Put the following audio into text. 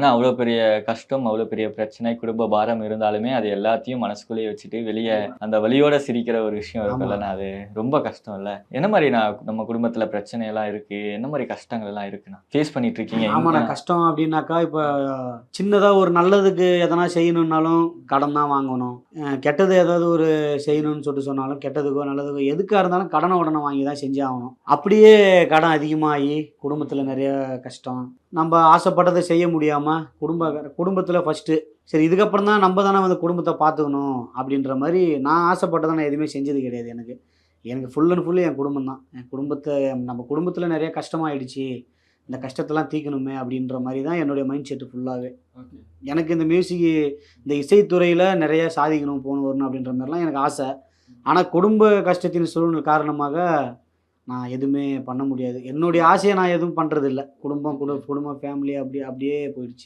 ஆனா அவ்வளோ பெரிய கஷ்டம், அவ்வளோ பெரிய பிரச்சனை, குடும்ப பாரம் இருந்தாலுமே அது எல்லாத்தையும் மனசுக்குள்ளேயே வச்சுட்டு வெளிய அந்த வலியோட சிரிக்கிற ஒரு விஷயம் ஆமா. இருக்குல்லண்ணா, அது ரொம்ப கஷ்டம் இல்ல? என்ன மாரி நம்ம குடும்பத்துல பிரச்சனைலாம் இருக்கு? என்ன மாரி கஷ்டங்கள் எல்லாம் இருக்குண்ணா? ஃபேஸ் பண்ணிட்டு இருக்கீங்க? ஆமாண்ணா. கஷ்டம் அப்டின்னாக்கா, இப்ப சின்னதா ஒரு நல்லதுக்கு எதனா செய்யணும்னாலும் கடன் தான் வாங்கணும். கெட்டது ஏதாவது ஒரு செய்யணும்னு சொன்னாலும், கெட்டதுக்கோ, நல்லதுக்கோ எதுக்கா இருந்தாலும் கடன உடன வாங்கி தான் செஞ்சே ஆகணும். அப்படியே கடன் அதிகமாகி குடும்பத்தில நெறைய கஷ்டம். நம்ப ஆசைப்பட்டத செய்ய முடியாம, குடும்பத்தில ஃபர்ஸ்ட்டு சரி இதுக்கப்புறம் தான் நம்ப தானே வந்து குடும்பத்த பார்த்துக்கணும் அப்படின்ற மாரி நான் ஆசைப்பட்டத நான் எதுவுமே செஞ்சது கிடையாது எனக்கு. எனக்கு ஃபுல் அண்ட் ஃபுல் என் குடும்பம் தான். என் குடும்பத்த நம்ம குடும்பத்தில நெறைய கஷ்டமாயிடுச்சு. இந்த கஷ்டத்தெல்லாம் தீர்க்கணுமே அப்படின்ற மாரி தான் என்னுடைய மைண்ட் செட் ஃபுல்லாவே. எனக்கு இந்த இந்த இசைத்துறையில நெறைய சாதிக்கணும், போணும், வரணும் அப்படின்ற மாரிலாம் எனக்கு ஆசை. ஆனா குடும்ப கஷ்டத்தின் சூழ்நிலை காரணமாக நான் எதுவுமே பண்ண முடியாது. என்னுடைய ஆசைய நான் எதுவும் பண்றதில்ல. குடும்பம், ஃபேமிலி அப்படியே போயிடுச்சு.